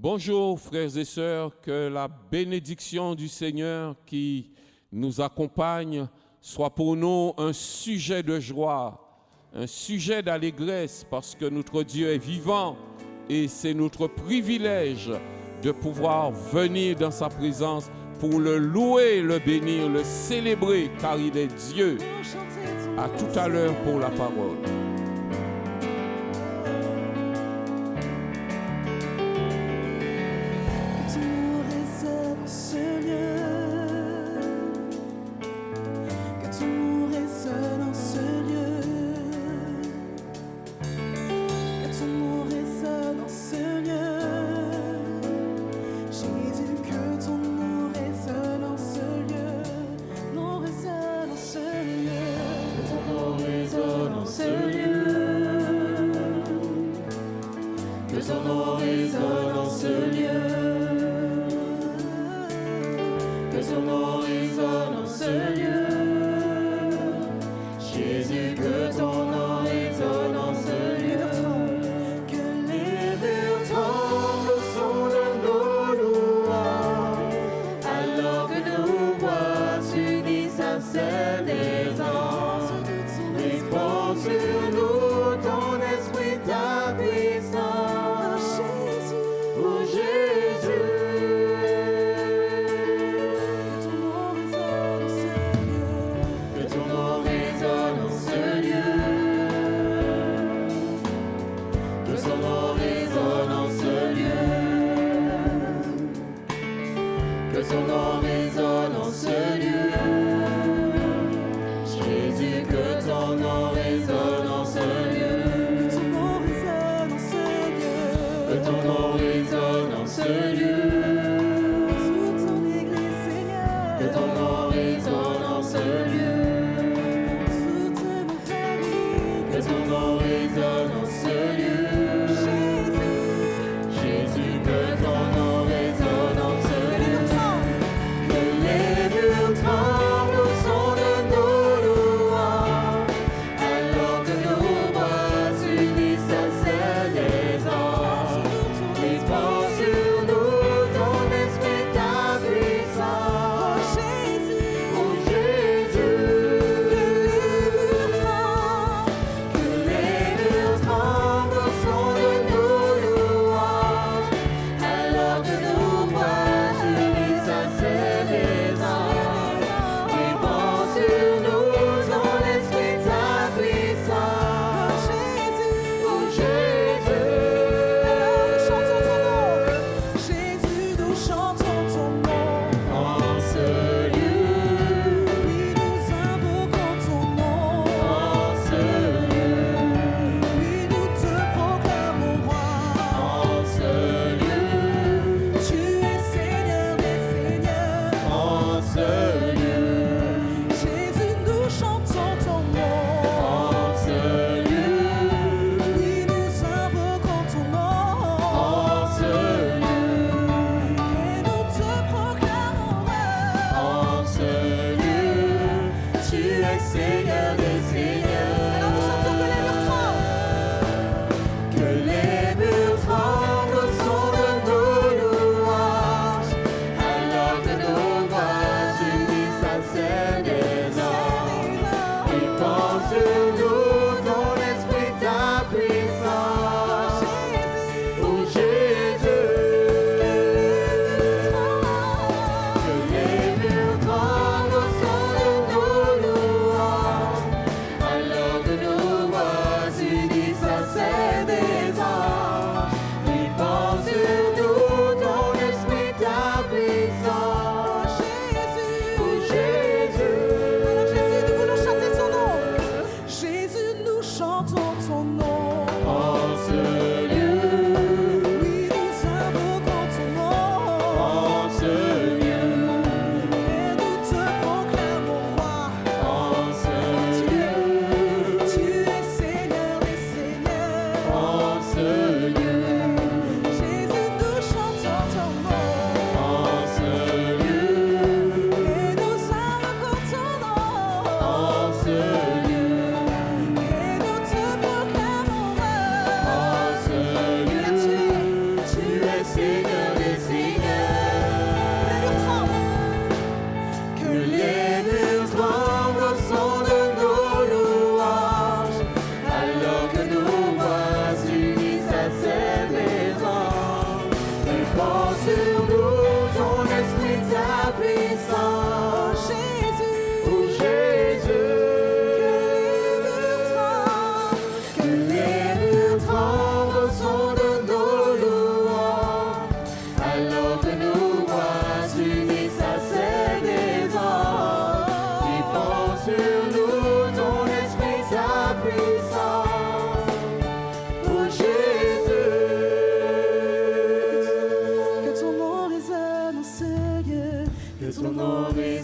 Bonjour frères et sœurs, que la bénédiction du Seigneur qui nous accompagne soit pour nous un sujet de joie, un sujet d'allégresse, parce que notre Dieu est vivant et c'est notre privilège de pouvoir venir dans sa présence pour le louer, le bénir, le célébrer, car il est Dieu. À tout à l'heure pour la parole.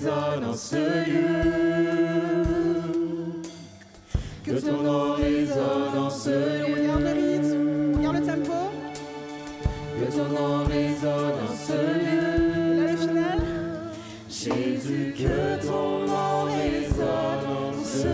résonne en ce lieu. Que ton nom résonne en ce lieu. Regarde le rythme, regarde le tempo. Que ton nom résonne en ce lieu. Et là, le final. Jésus, que ton nom résonne en ce lieu.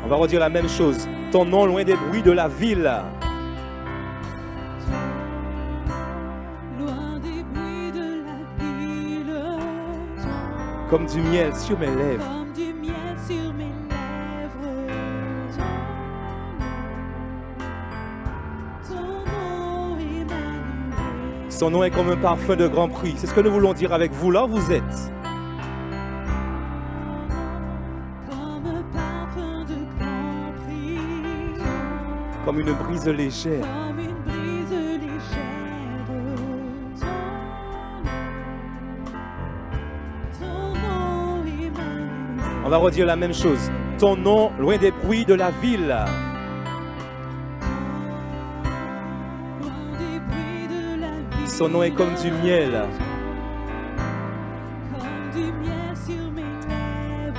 On va redire la même chose. Ton nom loin des bruits de la ville. Loin des bruits de la ville. Comme du miel sur mes lèvres. Comme du miel sur mes lèvres. Ton nom, Emmanuel. Son nom est comme un parfum de grand prix. C'est ce que nous voulons dire avec vous. Là où vous êtes. Comme une brise légère. Comme une brise légère. Ton nom, Emmanuel. On va redire la même chose. Ton nom loin des bruits de la ville. Loin des bruits de la ville. Son nom est comme du miel. Comme du miel sur mes lèvres.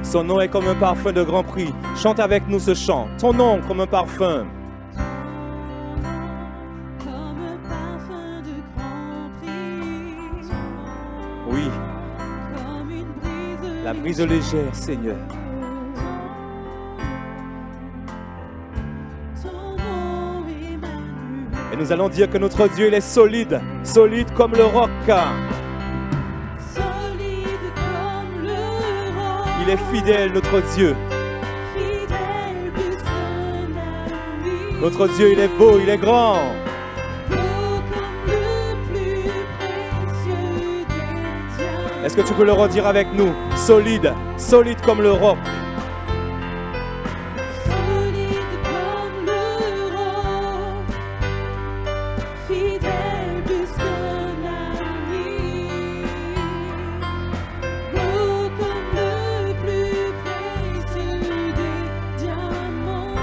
Son nom est comme un parfum de grand prix. Chante avec nous ce chant. Ton nom comme un parfum. Comme un parfum de grand prix. Oui, Comme une brise la brise légère, Seigneur. Ton nom, Emmanuel. Et nous allons dire que notre Dieu, il est solide. Solide comme le roc. Solide comme le roc. Il est fidèle, notre Dieu. Fidèle plus qu'un ami. Notre Dieu, il est beau, il est grand. Beau comme le plus précieux des diamants. Est-ce que tu peux le redire avec nous? Solide, solide comme le roc. Solide comme le roc. Fidèle plus qu'un ami. Beau comme le plus précieux des diamants.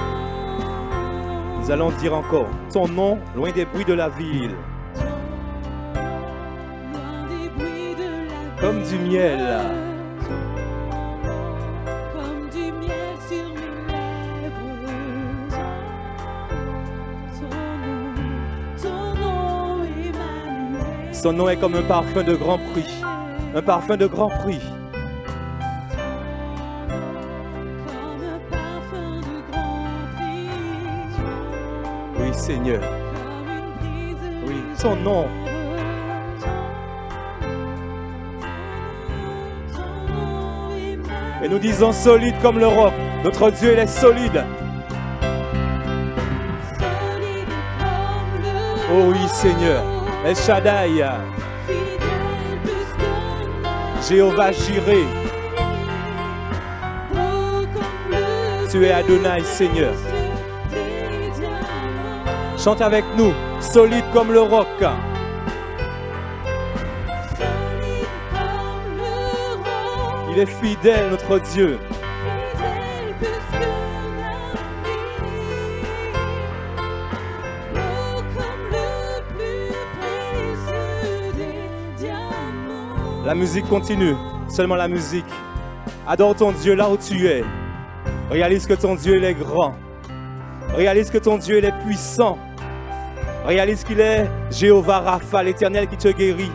Nous allons dire encore, ton nom, loin des bruits de la ville. Loin des bruits de la Comme du miel. Comme du miel sur mes lèvres. Ton nom, Emmanuel. Son nom est comme un parfum de grand prix. Un parfum de grand prix. Comme un parfum de grand prix. Oui, Seigneur. Comme une brise Oui, ton nom. Ton nom, Emmanuel. Et nous disons solide comme le roc. Notre Dieu, il est solide. Solide comme le Oh oui, Seigneur. El Shaddai. fidèle plus qu'un ami. Jéhovah Jireh. Beau comme le Tu es Adonai, Seigneur. des diamants. Chante avec nous. Solide comme le roc. Solide comme le roc. Il est fidèle, notre Dieu. Fidèle plus qu'un ami. Beau comme le plus précieux des diamants. La musique continue. Seulement la musique. Adore ton Dieu là où tu es. Réalise que ton Dieu, il est grand. Réalise que ton Dieu, il est puissant. Réalise qu'il est Jéhovah Rapha, l'Éternel qui te guérit.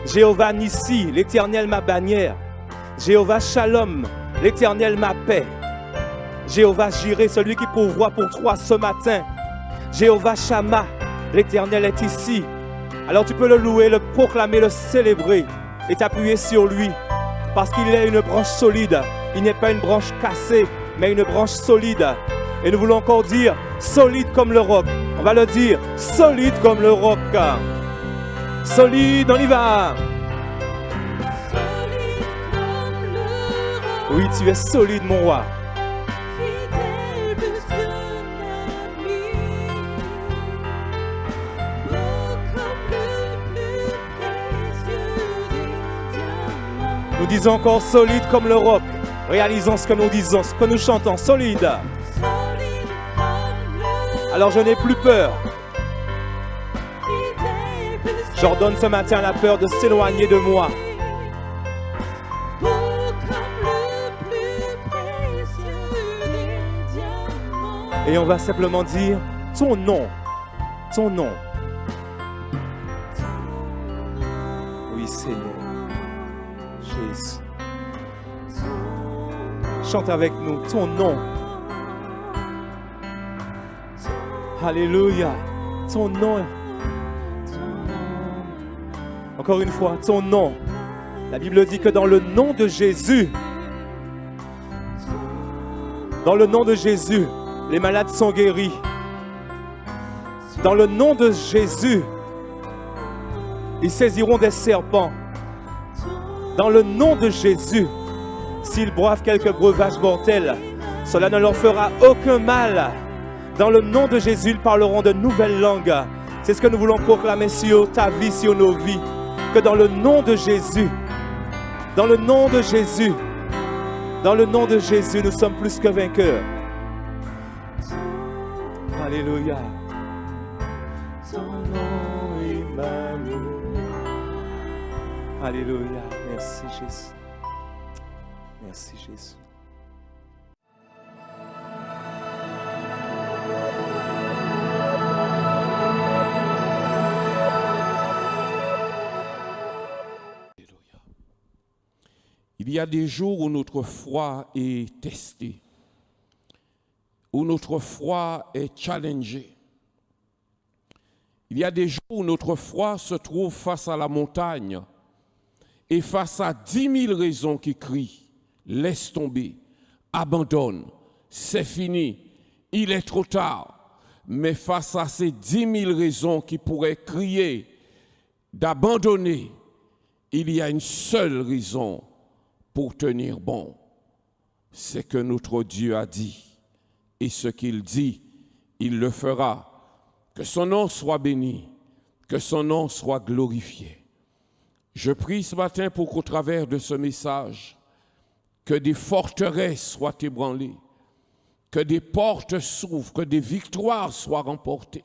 Jéhovah Nissi, l'Éternel ma bannière. Jéhovah Shalom, l'Éternel ma paix. Jéhovah Jireh, celui qui pourvoit pour toi ce matin. Jéhovah Shammah, l'Éternel est ici. Alors tu peux le louer, le proclamer, le célébrer et t'appuyer sur lui. Parce qu'il est une branche solide. Il n'est pas une branche cassée, mais une branche solide. Et nous voulons encore dire solide comme le roc. On va le dire solide comme le roc. Solide, on y va. solide comme le roc, Oui, tu es solide, mon roi. fidèle plus qu'un ami, beau comme le plus précieux des diamants, Nous disons encore solide comme le roc. Réalisons ce que nous disons, ce que nous chantons. Solide. solide comme le Alors je n'ai plus peur. fidèle plus J'ordonne ce matin la peur de s'éloigner de moi. beau comme le plus précieux des diamants. Et on va simplement dire ton nom. Ton nom. Oui, Seigneur. Jésus. Chante avec nous ton nom. Alléluia. Ton nom. Encore une fois, ton nom. La Bible dit que dans le nom de Jésus, dans le nom de Jésus, les malades sont guéris. Dans le nom de Jésus, ils saisiront des serpents. Dans le nom de Jésus, s'ils boivent quelques breuvages mortels, cela ne leur fera aucun mal. Dans le nom de Jésus, ils parleront de nouvelles langues. C'est ce que nous voulons proclamer sur ta vie, sur nos vies. Que dans le nom de Jésus, dans le nom de Jésus, dans le nom de Jésus, nous sommes plus que vainqueurs. Alléluia. Ton nom, Emmanuel. Alléluia. Merci Jésus. Merci Jésus. Il y a des jours où notre foi est testée, où notre foi est challengée. Il y a des jours où notre foi se trouve face à la montagne et face à 10 000 raisons qui crient « Laisse tomber, abandonne, c'est fini, il est trop tard ». Mais face à ces 10 000 raisons qui pourraient crier d'abandonner, il y a une seule raison pour tenir bon. C'est que notre Dieu a dit, et ce qu'il dit, il le fera. Que son nom soit béni, que son nom soit glorifié. Je prie ce matin pour qu'au travers de ce message, que des forteresses soient ébranlées, que des portes s'ouvrent, que des victoires soient remportées.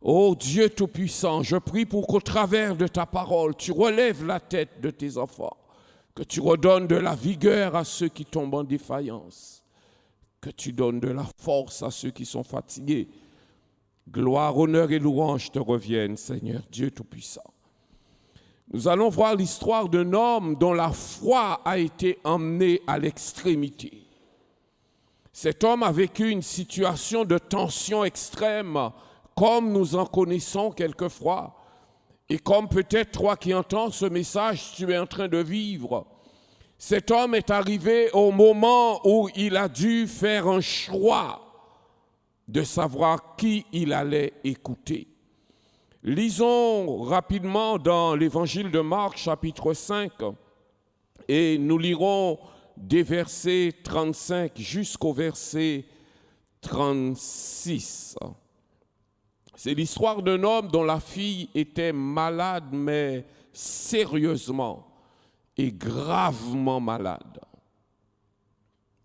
Ô Dieu Tout-Puissant, je prie pour qu'au travers de ta parole, tu relèves la tête de tes enfants, que tu redonnes de la vigueur à ceux qui tombent en défaillance, que tu donnes de la force à ceux qui sont fatigués. Gloire, honneur et louange te reviennent, Seigneur Dieu Tout-Puissant. Nous allons voir l'histoire d'un homme dont la foi a été emmenée à l'extrémité. Cet homme a vécu une situation de tension extrême, comme nous en connaissons quelquefois, et comme peut-être toi qui entends ce message, tu es en train de vivre. Cet homme est arrivé au moment où il a dû faire un choix de savoir qui il allait écouter. Lisons rapidement dans l'évangile de Marc, chapitre 5, et nous lirons des versets 35 jusqu'au verset 36. C'est l'histoire d'un homme dont la fille était malade, mais sérieusement et gravement malade.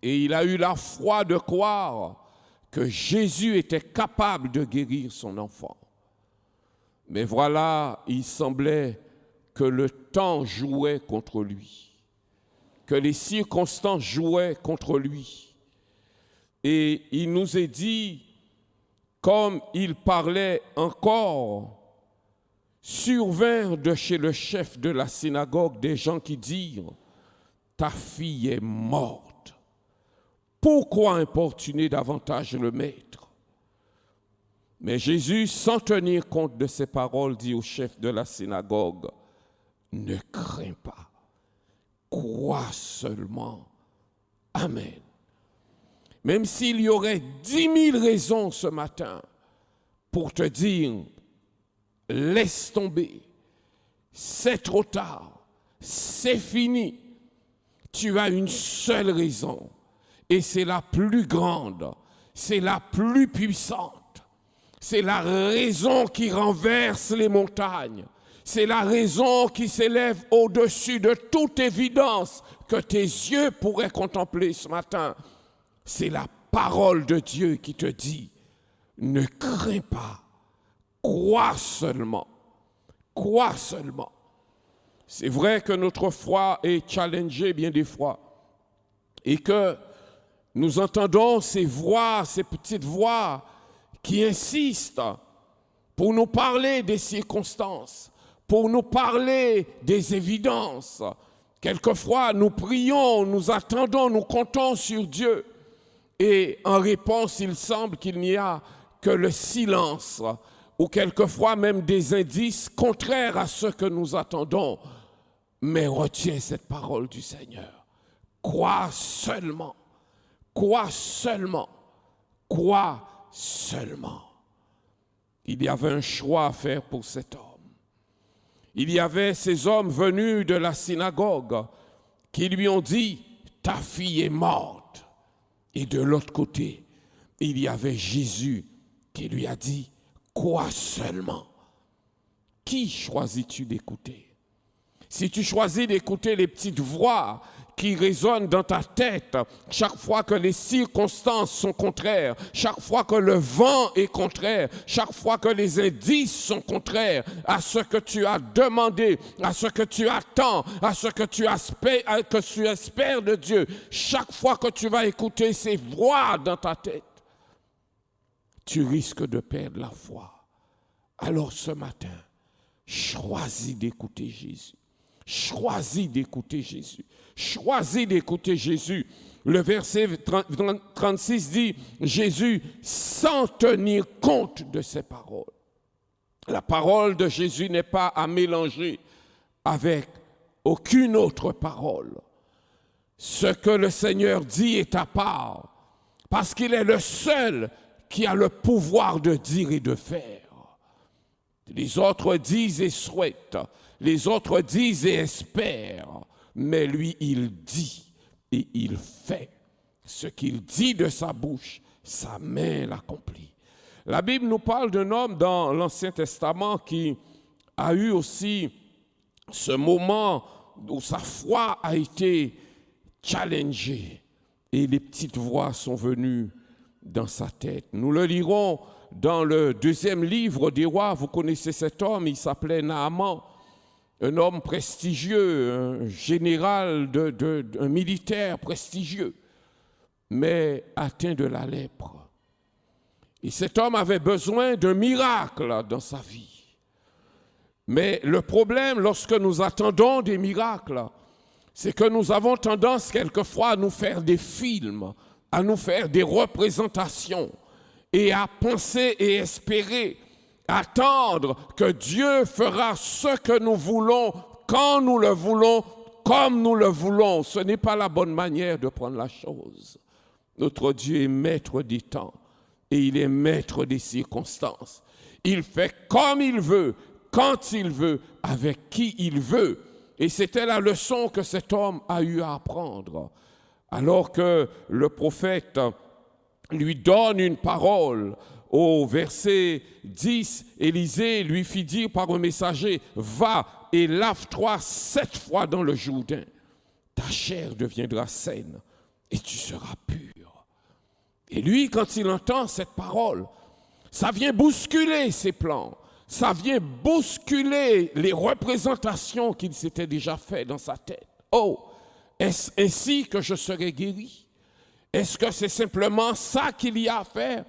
Et il a eu la foi de croire que Jésus était capable de guérir son enfant. Mais voilà, il semblait que le temps jouait contre lui, que les circonstances jouaient contre lui. Et il nous est dit, comme il parlait encore, survinrent de chez le chef de la synagogue des gens qui dirent « Ta fille est morte. Pourquoi importuner davantage le maître ?» Mais Jésus, sans tenir compte de ces paroles, dit au chef de la synagogue « Ne crains pas, crois seulement. Amen. » Même s'il y aurait 10 000 raisons ce matin pour te dire « Laisse tomber, c'est trop tard, c'est fini. Tu as une seule raison, et c'est la plus grande, c'est la plus puissante, c'est la raison qui renverse les montagnes, c'est la raison qui s'élève au-dessus de toute évidence que tes yeux pourraient contempler ce matin. C'est la parole de Dieu qui te dit, ne crains pas, crois seulement, crois seulement. C'est vrai que notre foi est challengée bien des fois et que nous entendons ces voix, ces petites voix qui insistent pour nous parler des circonstances, pour nous parler des évidences. Quelquefois, nous prions, nous attendons, nous comptons sur Dieu. Et en réponse, il semble qu'il n'y a que le silence ou quelquefois même des indices contraires à ce que nous attendons. Mais retiens cette parole du Seigneur. Crois seulement, crois seulement, crois seulement. Il y avait un choix à faire pour cet homme. Il y avait ces hommes venus de la synagogue qui lui ont dit, ta fille est morte. Et de l'autre côté, il y avait Jésus qui lui a dit, crois seulement. Qui choisis-tu d'écouter? Si tu choisis d'écouter les petites voix qui résonnent dans ta tête, chaque fois que les circonstances sont contraires, chaque fois que le vent est contraire, chaque fois que les indices sont contraires à ce que tu as demandé, à ce que tu attends, à ce que tu espères de Dieu, chaque fois que tu vas écouter ces voix dans ta tête, tu risques de perdre la foi. Alors ce matin, choisis d'écouter Jésus. Choisis d'écouter Jésus. Choisis d'écouter Jésus. Le verset 36 dit, Jésus, sans tenir compte de ses paroles. La parole de Jésus n'est pas à mélanger avec aucune autre parole. Ce que le Seigneur dit est à part, parce qu'il est le seul qui a le pouvoir de dire et de faire. Les autres disent et souhaitent, les autres disent et espèrent, mais lui, il dit et il fait. Ce qu'il dit de sa bouche, sa main l'accomplit. La Bible nous parle d'un homme dans l'Ancien Testament qui a eu aussi ce moment où sa foi a été challengée et les petites voix sont venues dans sa tête. Nous le lirons dans le 2e livre des rois. Vous connaissez cet homme, il s'appelait Naaman, un homme prestigieux, un général, un militaire prestigieux, mais atteint de la lèpre. Et cet homme avait besoin d'un miracle dans sa vie. Mais le problème, lorsque nous attendons des miracles, c'est que nous avons tendance quelquefois à nous faire des films, à nous faire des représentations et à penser et espérer, attendre que Dieu fera ce que nous voulons, quand nous le voulons, comme nous le voulons. Ce n'est pas la bonne manière de prendre la chose. Notre Dieu est maître des temps et il est maître des circonstances. Il fait comme il veut, quand il veut, avec qui il veut. Et c'était la leçon que cet homme a eu à apprendre. Alors que le prophète lui donne une parole, au verset 10, Élisée lui fit dire par un messager, « Va et lave-toi 7 fois dans le Jourdain. Ta chair deviendra saine et tu seras pur. » Et lui, quand il entend cette parole, ça vient bousculer ses plans. Ça vient bousculer les représentations qu'il s'était déjà fait dans sa tête. Oh, est-ce ainsi que je serai guéri? Est-ce que c'est simplement ça qu'il y a à faire?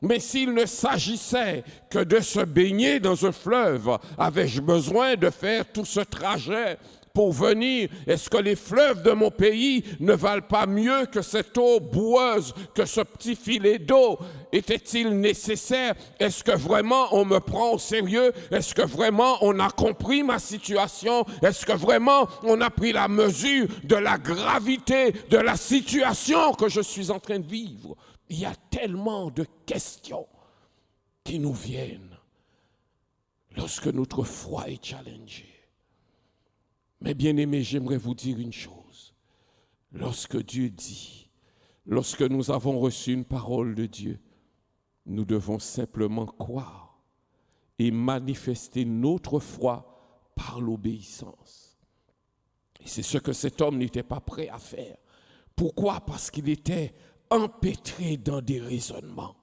Mais s'il ne s'agissait que de se baigner dans un fleuve, avais-je besoin de faire tout ce trajet pour venir? Est-ce que les fleuves de mon pays ne valent pas mieux que cette eau boueuse, que ce petit filet d'eau? Était-il nécessaire? Est-ce que vraiment on me prend au sérieux? Est-ce que vraiment on a compris ma situation? Est-ce que vraiment on a pris la mesure de la gravité de la situation que je suis en train de vivre? Il y a tellement de questions qui nous viennent lorsque notre foi est challengée. Mais bien aimés, j'aimerais vous dire une chose. Lorsque Dieu dit, lorsque nous avons reçu une parole de Dieu, nous devons simplement croire et manifester notre foi par l'obéissance. Et c'est ce que cet homme n'était pas prêt à faire. Pourquoi? Parce qu'il était empêtré dans des raisonnements.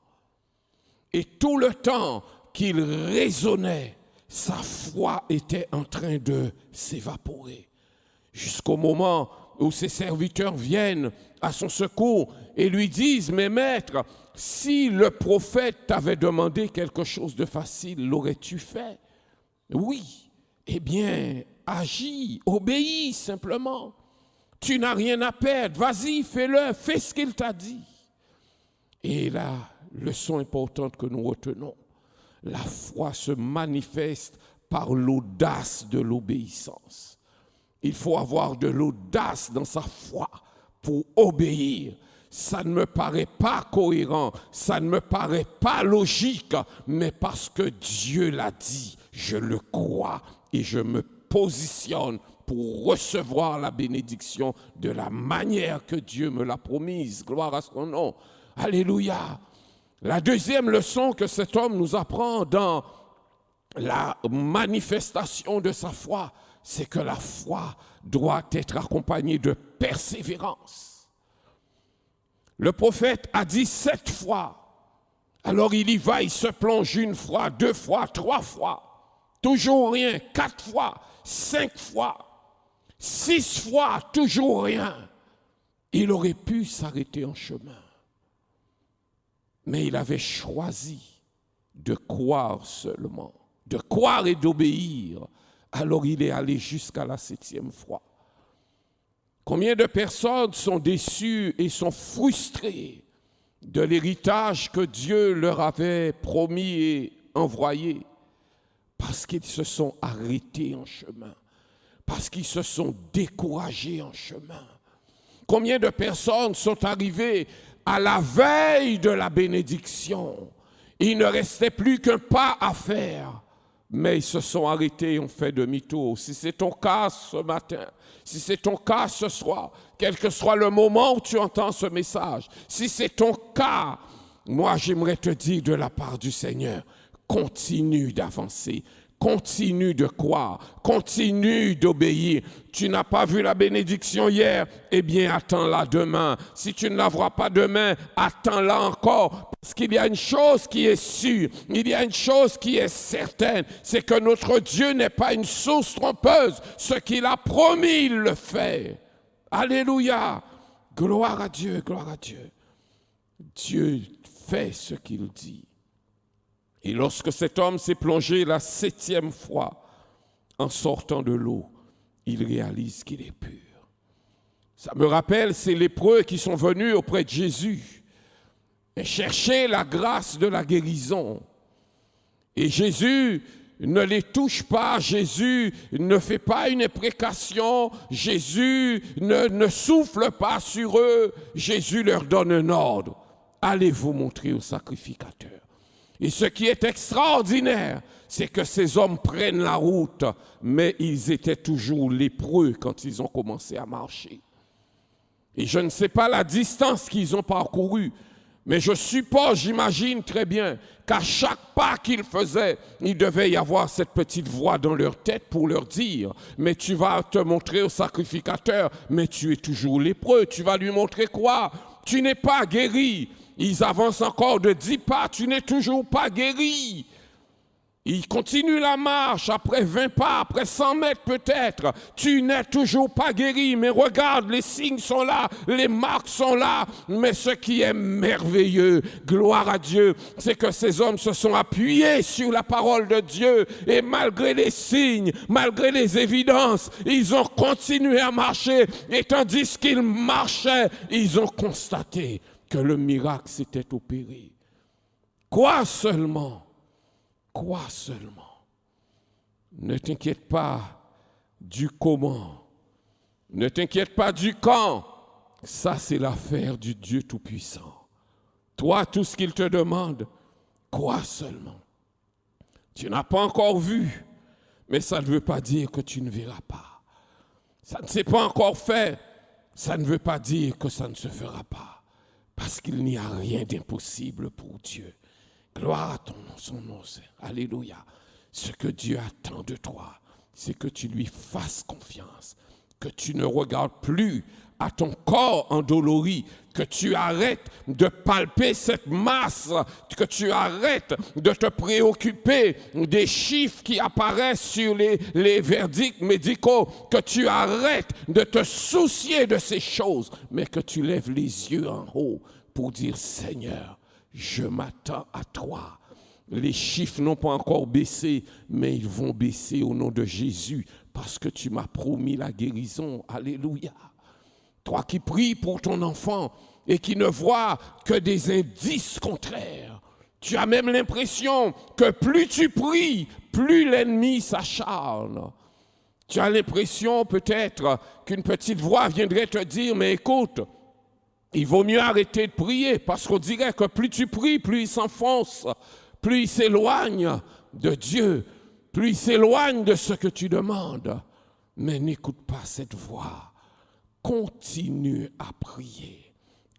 Et tout le temps qu'il raisonnait, sa foi était en train de s'évaporer. Jusqu'au moment où ses serviteurs viennent à son secours et lui disent, mais maître, si le prophète t'avait demandé quelque chose de facile, l'aurais-tu fait? Oui. Eh bien, agis, obéis simplement. Tu n'as rien à perdre, vas-y, fais-le, fais ce qu'il t'a dit. Et la leçon importante que nous retenons, la foi se manifeste par l'audace de l'obéissance. Il faut avoir de l'audace dans sa foi pour obéir. Ça ne me paraît pas cohérent, ça ne me paraît pas logique, mais parce que Dieu l'a dit, je le crois et je me positionne pour recevoir la bénédiction de la manière que Dieu me l'a promise. Gloire à son nom. Alléluia. La deuxième leçon que cet homme nous apprend dans la manifestation de sa foi, c'est que la foi doit être accompagnée de persévérance. Le prophète a dit 7 fois. Alors il y va, il se plonge 1 fois, 2 fois, 3 fois. Toujours rien, 4 fois, 5 fois, 6 fois, toujours rien. Il aurait pu s'arrêter en chemin. Mais il avait choisi de croire seulement, de croire et d'obéir. Alors il est allé jusqu'à la 7e fois. Combien de personnes sont déçues et sont frustrées de l'héritage que Dieu leur avait promis et envoyé parce qu'ils se sont arrêtés en chemin, parce qu'ils se sont découragés en chemin. Combien de personnes sont arrivées à la veille de la bénédiction? Il ne restait plus qu'un pas à faire, mais ils se sont arrêtés et ont fait demi-tour. Si c'est ton cas ce matin, si c'est ton cas ce soir, quel que soit le moment où tu entends ce message, si c'est ton cas, moi j'aimerais te dire de la part du Seigneur, continue d'avancer. Continue de croire, continue d'obéir. Tu n'as pas vu la bénédiction hier, eh bien attends-la demain. Si tu ne la vois pas demain, attends-la encore. Parce qu'il y a une chose qui est sûre, il y a une chose qui est certaine, c'est que notre Dieu n'est pas une source trompeuse. Ce qu'il a promis, il le fait. Alléluia. Gloire à Dieu, gloire à Dieu. Dieu fait ce qu'il dit. Et lorsque cet homme s'est plongé la 7e fois, en sortant de l'eau, il réalise qu'il est pur. Ça me rappelle ces lépreux qui sont venus auprès de Jésus et chercher la grâce de la guérison. Et Jésus ne les touche pas, Jésus ne fait pas une imprécation, Jésus ne souffle pas sur eux, Jésus leur donne un ordre. Allez vous montrer au sacrificateur. Et ce qui est extraordinaire, c'est que ces hommes prennent la route, mais ils étaient toujours lépreux quand ils ont commencé à marcher. Et je ne sais pas la distance qu'ils ont parcourue, mais je suppose, j'imagine très bien, qu'à chaque pas qu'ils faisaient, il devait y avoir cette petite voix dans leur tête pour leur dire « Mais tu vas te montrer au sacrificateur, mais tu es toujours lépreux, tu vas lui montrer quoi? Tu n'es pas guéri. » Ils avancent encore de 10 pas, tu n'es toujours pas guéri. Ils continuent la marche, après 20 pas, après 100 mètres peut-être. Tu n'es toujours pas guéri, mais regarde, les signes sont là, les marques sont là. Mais ce qui est merveilleux, gloire à Dieu, c'est que ces hommes se sont appuyés sur la parole de Dieu. Et malgré les signes, malgré les évidences, ils ont continué à marcher. Et tandis qu'ils marchaient, ils ont constaté que le miracle s'était opéré. Quoi seulement? Quoi seulement? Ne t'inquiète pas du comment. Ne t'inquiète pas du quand. Ça, c'est l'affaire du Dieu Tout-Puissant. Toi, tout ce qu'il te demande, quoi seulement? Tu n'as pas encore vu, mais ça ne veut pas dire que tu ne verras pas. Ça ne s'est pas encore fait. Ça ne veut pas dire que ça ne se fera pas. Parce qu'il n'y a rien d'impossible pour Dieu. Gloire à ton nom, son nom. Alléluia. Ce que Dieu attend de toi, c'est que tu lui fasses confiance. Que tu ne regardes plus à ton corps endolori, que tu arrêtes de palper cette masse, que tu arrêtes de te préoccuper des chiffres qui apparaissent sur les verdicts médicaux, que tu arrêtes de te soucier de ces choses, mais que tu lèves les yeux en haut pour dire, Seigneur, je m'attends à toi. Les chiffres n'ont pas encore baissé, mais ils vont baisser au nom de Jésus, parce que tu m'as promis la guérison. Alléluia. Toi qui pries pour ton enfant et qui ne vois que des indices contraires, tu as même l'impression que plus tu pries, plus l'ennemi s'acharne. Tu as l'impression peut-être qu'une petite voix viendrait te dire, mais écoute, il vaut mieux arrêter de prier, parce qu'on dirait que plus tu pries, plus il s'enfonce, plus il s'éloigne de Dieu, plus il s'éloigne de ce que tu demandes. Mais n'écoute pas cette voix. Continue à prier.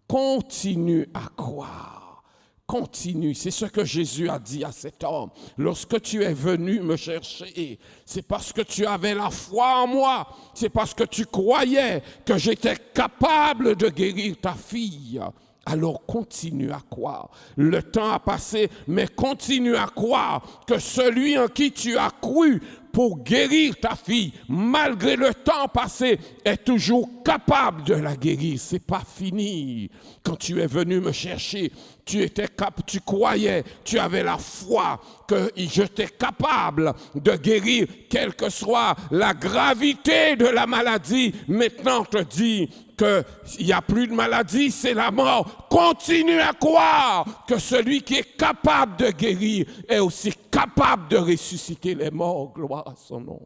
Continue à croire. Continue. C'est ce que Jésus a dit à cet homme. Lorsque tu es venu me chercher, c'est parce que tu avais la foi en moi. C'est parce que tu croyais que j'étais capable de guérir ta fille. Alors continue à croire. Le temps a passé, mais continue à croire que celui en qui tu as cru pour guérir ta fille, malgré le temps passé, est toujours capable de la guérir. C'est pas fini. Quand tu es venu me chercher, tu croyais, tu avais la foi que j'étais capable de guérir, quelle que soit la gravité de la maladie. Maintenant, on te dit qu'il n'y a plus de maladie, c'est la mort. Continue à croire que celui qui est capable de guérir est aussi capable de ressusciter les morts. Gloire à son nom.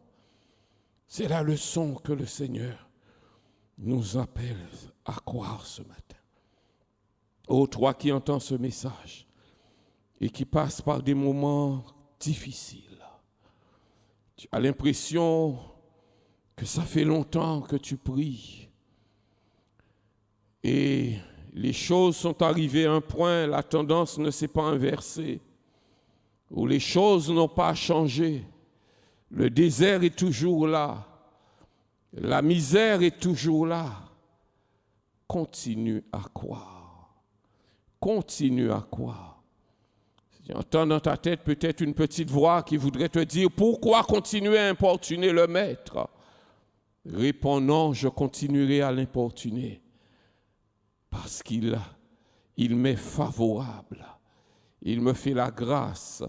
C'est la leçon que le Seigneur nous appelle à croire ce matin. Ô toi qui entends ce message et qui passe par des moments difficiles, tu as l'impression que ça fait longtemps que tu pries et les choses sont arrivées à un point, la tendance ne s'est pas inversée, où les choses n'ont pas changé, le désert est toujours là, la misère est toujours là. Continue à croire. Continue à croire. Tu entends dans ta tête peut-être une petite voix qui voudrait te dire « Pourquoi continuer à importuner le Maître ?» Réponds non, je continuerai à l'importuner parce qu'il m'est favorable. Il me fait la grâce,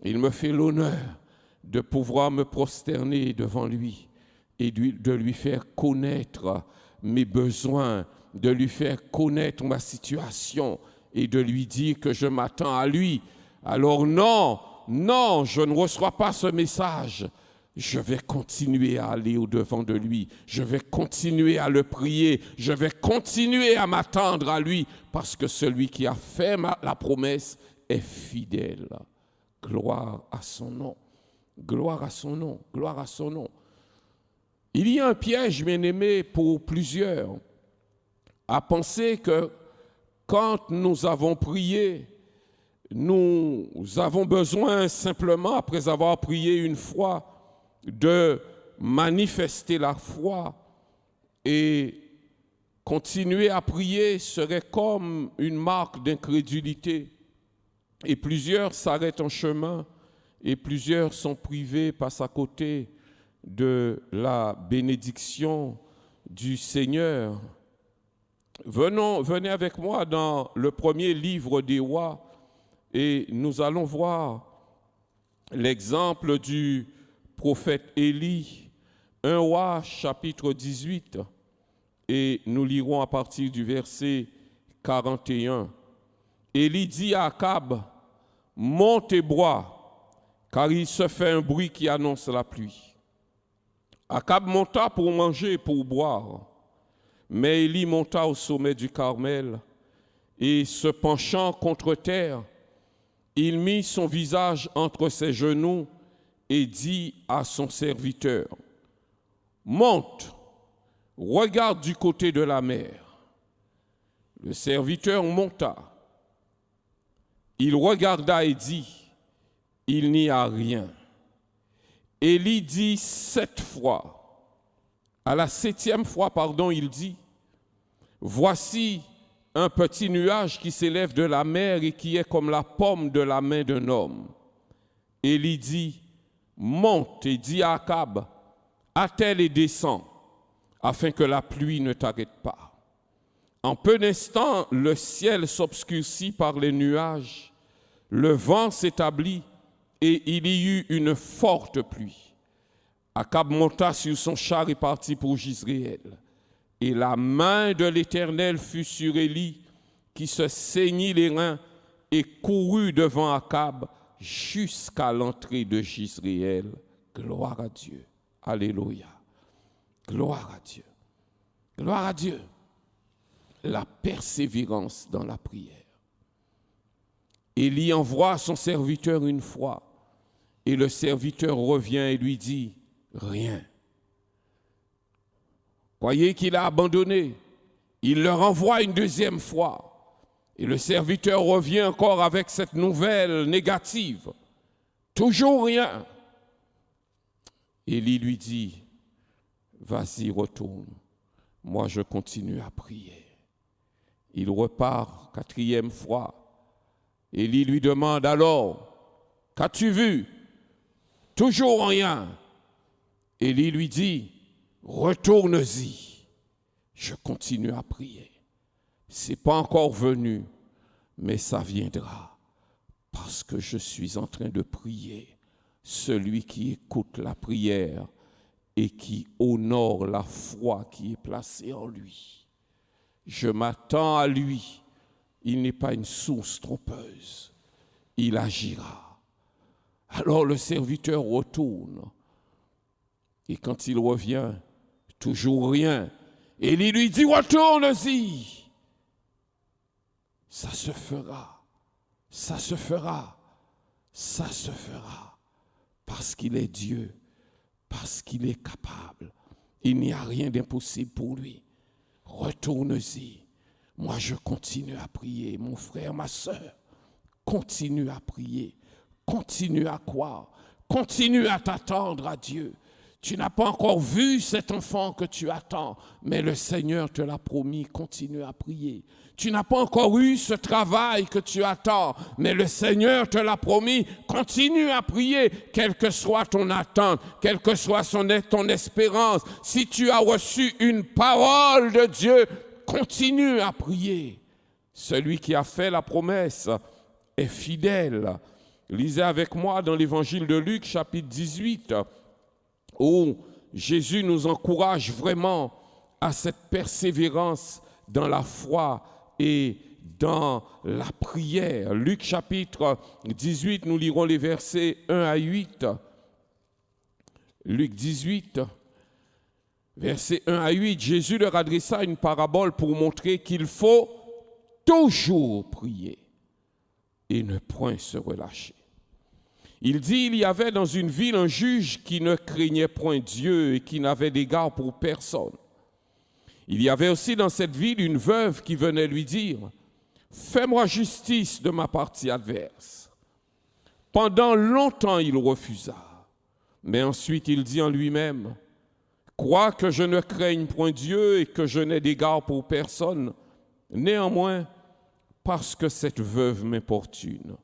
il me fait l'honneur de pouvoir me prosterner devant lui et de lui faire connaître mes besoins, de lui faire connaître ma situation, et de lui dire que je m'attends à lui. Alors non, je ne reçois pas ce message. Je vais continuer à aller au-devant de lui. Je vais continuer à le prier. Je vais continuer à m'attendre à lui parce que celui qui a fait la promesse est fidèle. Gloire à son nom. Gloire à son nom. Gloire à son nom. Il y a un piège, bien-aimé, pour plusieurs, à penser que quand nous avons prié, nous avons besoin simplement, après avoir prié une fois, de manifester la foi et continuer à prier serait comme une marque d'incrédulité. Et plusieurs s'arrêtent en chemin et plusieurs sont privés, passent à côté de la bénédiction du Seigneur. Venez avec moi dans le premier livre des rois et nous allons voir l'exemple du prophète Élie, 1 roi chapitre 18 et nous lirons à partir du verset 41. Élie dit à Akab, monte et bois, car il se fait un bruit qui annonce la pluie. Akab monta pour manger et pour boire. Mais Élie monta au sommet du Carmel et, se penchant contre terre, il mit son visage entre ses genoux et dit à son serviteur, « Monte, regarde du côté de la mer. Le serviteur monta. Il regarda et dit, il n'y a rien. Élie dit 7 fois. À la 7e fois, il dit, voici un petit nuage qui s'élève de la mer et qui est comme la paume de la main d'un homme. Élie dit, monte et dis à Akab, attelle et descends, afin que la pluie ne t'arrête pas. En peu d'instants, le ciel s'obscurcit par les nuages, le vent s'établit et il y eut une forte pluie. Akab monta sur son char et partit pour Jizréel. Et la main de l'Éternel fut sur Élie, qui se saignit les reins et courut devant Akab jusqu'à l'entrée de Jizréel. Gloire à Dieu. Alléluia. Gloire à Dieu. Gloire à Dieu. La persévérance dans la prière. Élie envoie son serviteur une fois, et le serviteur revient et lui dit, rien. Croyez qu'il a abandonné. Il leur envoie une 2e fois. Et le serviteur revient encore avec cette nouvelle négative. Toujours rien. Élie lui dit, vas-y, retourne. Moi, je continue à prier. Il repart 4e fois. Élie lui demande alors, qu'as-tu vu? Toujours rien. Élie lui dit, retourne-y. Je continue à prier. C'est pas encore venu, mais ça viendra parce que je suis en train de prier. Celui qui écoute la prière et qui honore la foi qui est placée en lui. Je m'attends à lui. Il n'est pas une source trompeuse. Il agira. Alors le serviteur retourne. Et quand il revient, toujours rien. Élie lui dit, retourne-y. Ça se fera. Ça se fera. Ça se fera. Parce qu'il est Dieu. Parce qu'il est capable. Il n'y a rien d'impossible pour lui. Retourne-y. Moi, je continue à prier. Mon frère, ma soeur, continue à prier. Continue à croire. Continue à t'attendre à Dieu. Tu n'as pas encore vu cet enfant que tu attends, mais le Seigneur te l'a promis, continue à prier. Tu n'as pas encore eu ce travail que tu attends, mais le Seigneur te l'a promis, continue à prier, quelle que soit ton attente, quelle que soit ton espérance. Si tu as reçu une parole de Dieu, continue à prier. Celui qui a fait la promesse est fidèle. Lisez avec moi dans l'évangile de Luc, chapitre 18, où Jésus nous encourage vraiment à cette persévérance dans la foi et dans la prière. Luc chapitre 18, nous lirons les versets 1 à 8. Luc 18, versets 1 à 8, Jésus leur adressa une parabole pour montrer qu'il faut toujours prier et ne point se relâcher. Il dit, il y avait dans une ville un juge qui ne craignait point Dieu et qui n'avait d'égard pour personne. Il y avait aussi dans cette ville une veuve qui venait lui dire, « Fais-moi justice de ma partie adverse. » Pendant longtemps, il refusa. Mais ensuite, il dit en lui-même, « Quoique je ne craigne point Dieu et que je n'ai d'égard pour personne, néanmoins, parce que cette veuve m'importune,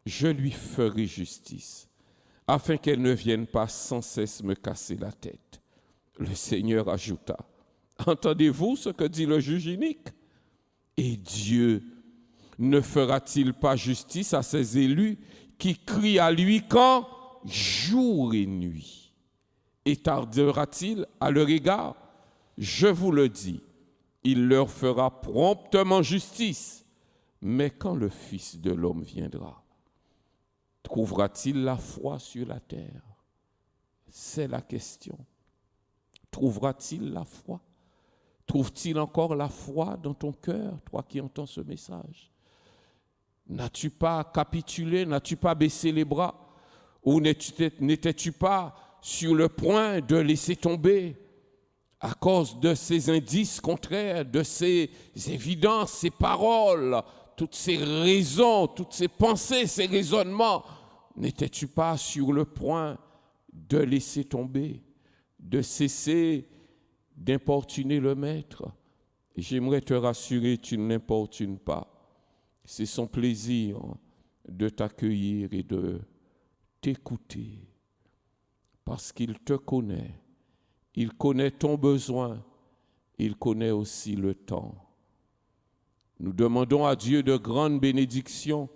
je lui ferai justice, afin qu'elle ne vienne pas sans cesse me casser la tête. » Le Seigneur ajouta, « Entendez-vous ce que dit le juge inique? Et Dieu ne fera-t-il pas justice à ses élus qui crient à lui quand? Jour et nuit. Et tardera-t-il à leur égard? Je vous le dis, il leur fera promptement justice. Mais quand le Fils de l'homme viendra, trouvera-t-il la foi sur la terre? C'est la question. Trouvera-t-il la foi? Trouve-t-il encore la foi dans ton cœur, toi qui entends ce message? N'as-tu pas capitulé? N'as-tu pas baissé les bras? Ou n'étais-tu pas sur le point de laisser tomber? à cause de ces indices contraires, de ces évidences, ces paroles, toutes ces raisons, toutes ces pensées, ces raisonnements, n'étais-tu pas sur le point de laisser tomber, de cesser d'importuner le Maître? J'aimerais te rassurer, tu ne l'importunes pas. C'est son plaisir de t'accueillir et de t'écouter, parce qu'il te connaît. Il connaît ton besoin, il connaît aussi le temps. Nous demandons à Dieu de grandes bénédictions,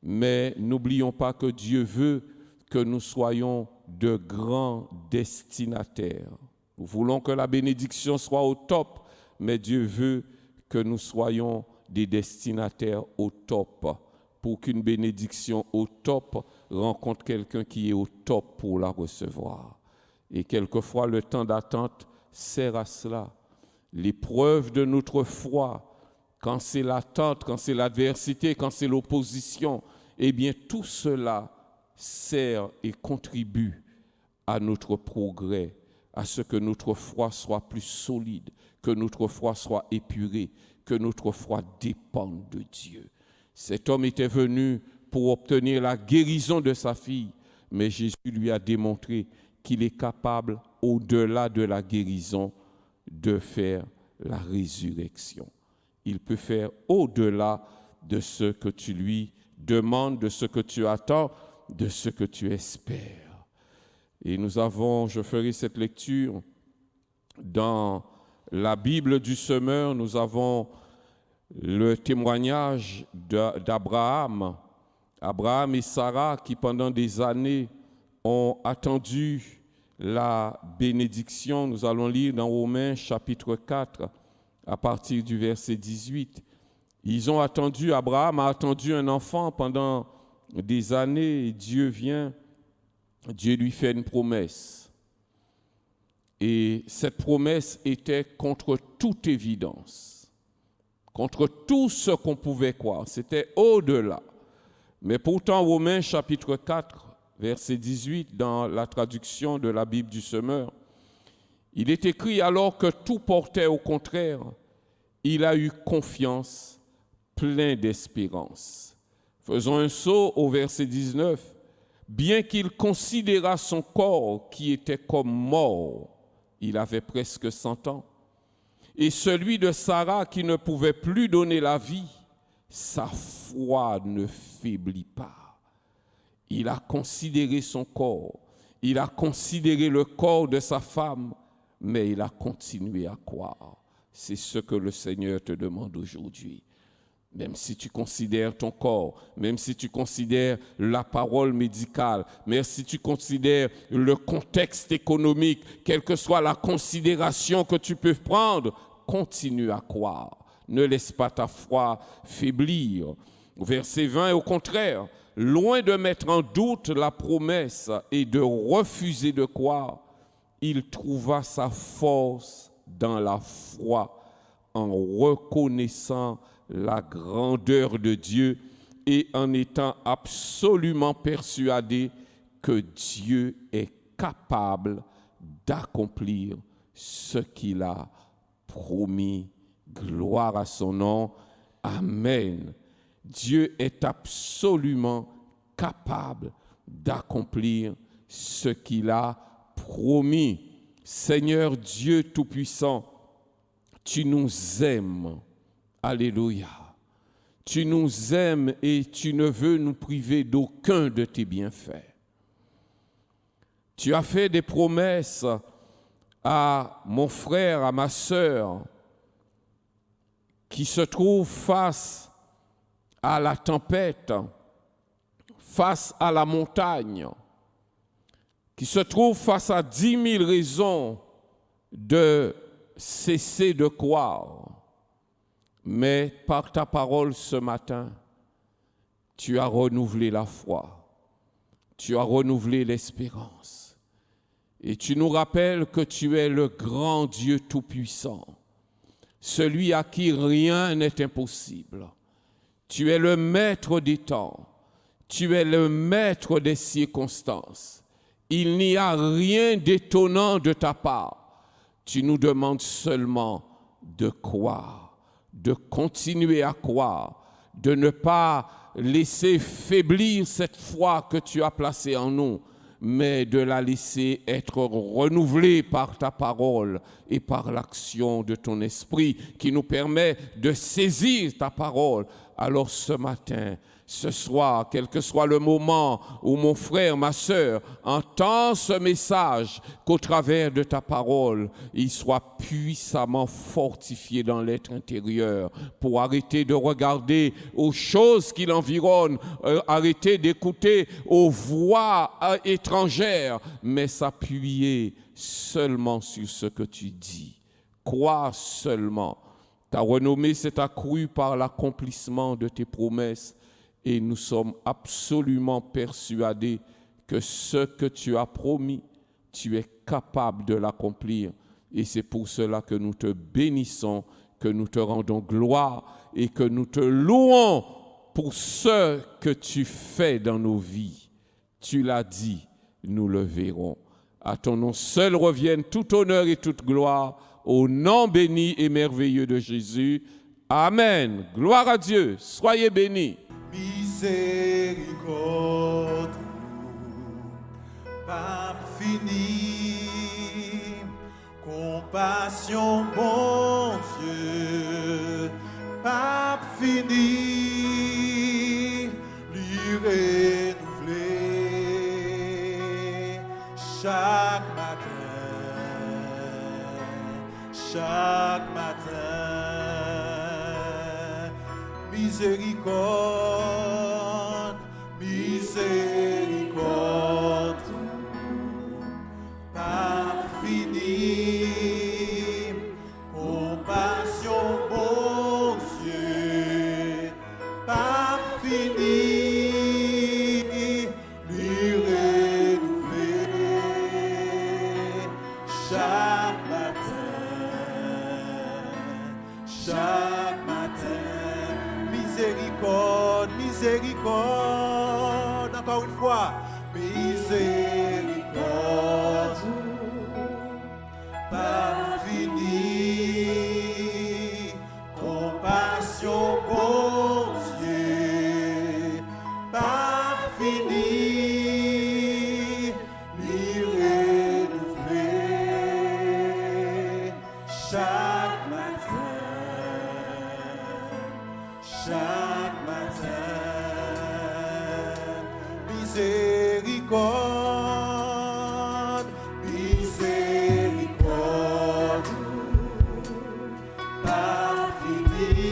mais n'oublions pas que Dieu veut que nous soyons de grands destinataires. Nous voulons que la bénédiction soit au top, mais Dieu veut que nous soyons des destinataires au top, pour qu'une bénédiction au top rencontre quelqu'un qui est au top pour la recevoir. Et quelquefois, le temps d'attente sert à cela. L'épreuve de notre foi, quand c'est l'attente, quand c'est l'adversité, quand c'est l'opposition, eh bien, tout cela sert et contribue à notre progrès, à ce que notre foi soit plus solide, que notre foi soit épurée, que notre foi dépende de Dieu. Cet homme était venu pour obtenir la guérison de sa fille, mais Jésus lui a démontré qu'il est capable, au-delà de la guérison, de faire la résurrection. Il peut faire au-delà de ce que tu lui demandes, de ce que tu attends, de ce que tu espères. Et je ferai cette lecture dans la Bible du semeur. Nous avons le témoignage d'Abraham, Abraham et Sarah, qui pendant des années ont attendu la bénédiction. Nous allons lire dans Romains chapitre 4 à partir du verset 18. Abraham a attendu un enfant pendant des années et Dieu lui fait une promesse. Et cette promesse était contre toute évidence, contre tout ce qu'on pouvait croire. C'était au-delà. Mais pourtant, Romains chapitre 4, verset 18, dans la traduction de la Bible du semeur, il est écrit: alors que tout portait au contraire, il a eu confiance, plein d'espérance. Faisons un saut au verset 19. Bien qu'il considérât son corps qui était comme mort, il avait presque 100 ans, et celui de Sarah qui ne pouvait plus donner la vie, sa foi ne faiblit pas. Il a considéré son corps, il a considéré le corps de sa femme, mais il a continué à croire. C'est ce que le Seigneur te demande aujourd'hui. Même si tu considères ton corps, même si tu considères la parole médicale, même si tu considères le contexte économique, quelle que soit la considération que tu peux prendre, continue à croire. Ne laisse pas ta foi faiblir. Verset 20, au contraire, loin de mettre en doute la promesse et de refuser de croire, il trouva sa force dans la foi en reconnaissant la grandeur de Dieu et en étant absolument persuadé que Dieu est capable d'accomplir ce qu'il a promis. Gloire à son nom. Amen. Dieu est absolument capable d'accomplir ce qu'il a promis. Seigneur Dieu Tout-Puissant, tu nous aimes. Alléluia. Tu nous aimes et tu ne veux nous priver d'aucun de tes bienfaits. Tu as fait des promesses à mon frère, à ma sœur, qui se trouvent face à la tempête, face à la montagne, qui se trouvent face à 10 000 raisons de cesser de croire. Mais par ta parole ce matin, tu as renouvelé la foi, tu as renouvelé l'espérance. Et tu nous rappelles que tu es le grand Dieu Tout-Puissant, celui à qui rien n'est impossible. Tu es le maître des temps, tu es le maître des circonstances. Il n'y a rien d'étonnant de ta part. Tu nous demandes seulement de croire, de continuer à croire, de ne pas laisser faiblir cette foi que tu as placée en nous, mais de la laisser être renouvelée par ta parole et par l'action de ton esprit qui nous permet de saisir ta parole. Alors ce matin, ce soir, quel que soit le moment où mon frère, ma sœur, entend ce message, qu'au travers de ta parole, il soit puissamment fortifié dans l'être intérieur pour arrêter de regarder aux choses qui l'environnent, arrêter d'écouter aux voix étrangères, mais s'appuyer seulement sur ce que tu dis. Crois seulement. Ta renommée s'est accrue par l'accomplissement de tes promesses. Et nous sommes absolument persuadés que ce que tu as promis, tu es capable de l'accomplir. Et c'est pour cela que nous te bénissons, que nous te rendons gloire et que nous te louons pour ce que tu fais dans nos vies. Tu l'as dit, nous le verrons. À ton nom seul reviennent tout honneur et toute gloire, au nom béni et merveilleux de Jésus. Amen. Gloire à Dieu. Soyez bénis. Miséricorde, pas fini, compassion, bon Dieu, pas fini, lui renouveler chaque matin, miséricorde, miséricorde, pas fini, compassion, bon Dieu, pas fini, lui renouveler chaque matin, miséricorde, miséricorde, encore une fois, miséricorde, pas fini, compassion, bon Dieu, pas fini, lui renouveler chaque matin, miséricorde, miséricorde, pas fini,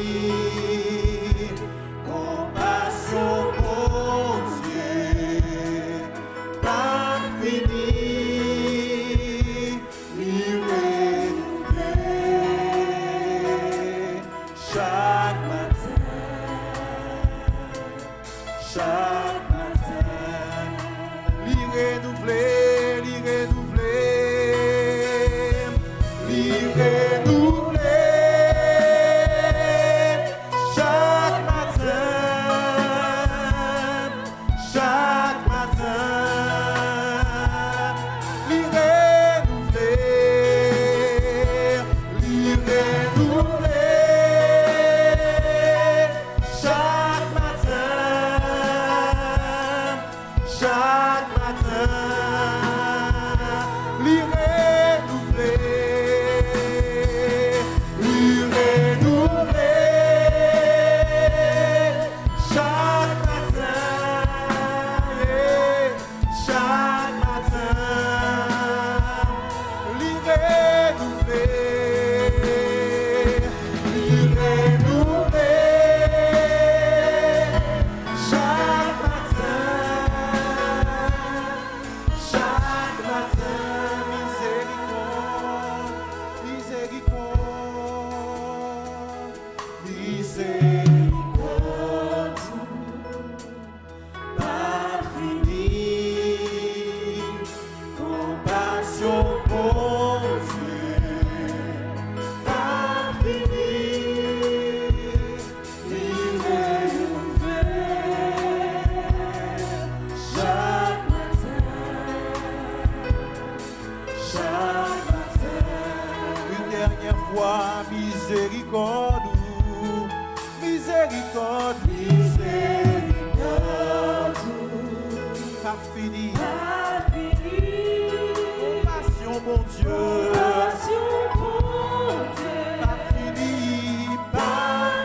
compassion, bon Dieu, pas fini, lui renouveler chaque matin, lui renouveler, lui renouveler, lui renouveler chaque matin, lui renouveler, lui renouveler chaque matin, lui renouveler, lui renouveler chaque matin, lui renouveler, lui renouveler chaque matin, miséricorde, miséricorde, pas fini, compassion, bon Dieu, dernière fois, miséricorde, miséricorde, miséricorde, pas fini, compassion, bon Dieu, pas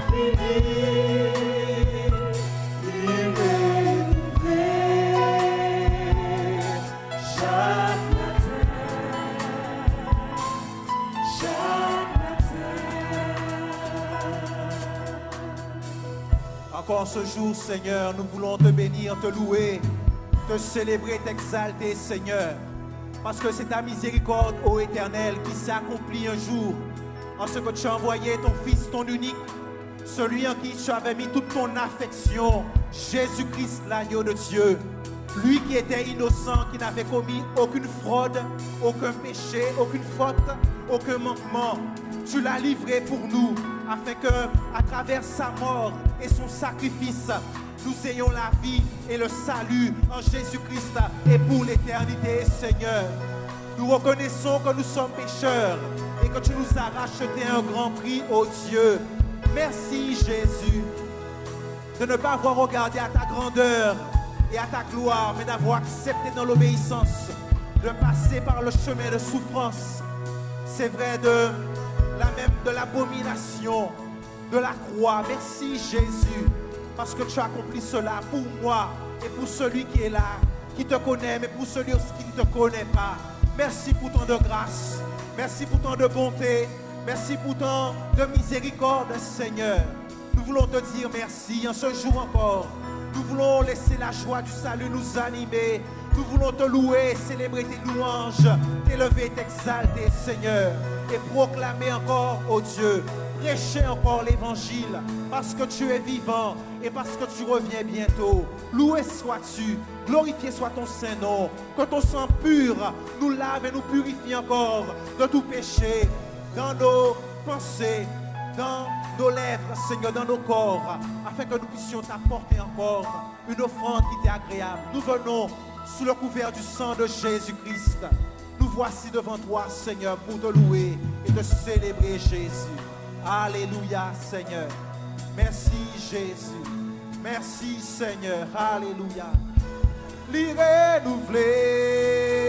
fini, chaque matin. Encore ce jour, Seigneur, nous voulons te bénir, te louer, te célébrer, t'exalter, Seigneur. Parce que c'est ta miséricorde, ô Éternel, qui s'est accomplie un jour en ce que tu as envoyé ton Fils, ton unique, celui en qui tu avais mis toute ton affection, Jésus-Christ, l'agneau de Dieu. Lui qui était innocent, qui n'avait commis aucune fraude, aucun péché, aucune faute, aucun manquement. Tu l'as livré pour nous, afin que, à travers sa mort et son sacrifice, nous ayons la vie et le salut en Jésus-Christ et pour l'éternité, Seigneur. Nous reconnaissons que nous sommes pécheurs et que tu nous as racheté un grand prix, ô Dieu. Merci, Jésus, de ne pas avoir regardé à ta grandeur et à ta gloire, mais d'avoir accepté dans l'obéissance de passer par le chemin de souffrance. C'est vrai, de l'abomination, de la croix. Merci, Jésus, parce que tu as accompli cela pour moi et pour celui qui est là, qui te connaît, mais pour celui aussi qui ne te connaît pas. Merci pour tant de grâce, merci pour tant de bonté, merci pour tant de miséricorde, Seigneur. Nous voulons te dire merci en ce jour encore. Nous voulons laisser la joie du salut nous animer. Nous voulons te louer, célébrer tes louanges, t'élever, t'exalter, Seigneur, et proclamer encore, ô Dieu, prêcher encore l'évangile, parce que tu es vivant et parce que tu reviens bientôt. Loué sois-tu, glorifié soit ton Saint-Nom, que ton sang pur nous lave et nous purifie encore de tout péché, dans nos pensées, dans nos lèvres, Seigneur, dans nos corps, afin que nous puissions t'apporter encore une offrande qui t'est agréable. Nous venons sous le couvert du sang de Jésus-Christ. Nous voici devant toi, Seigneur, pour te louer et te célébrer, Jésus. Alléluia, Seigneur. Merci, Jésus. Merci, Seigneur. Alléluia. L'y renouveler.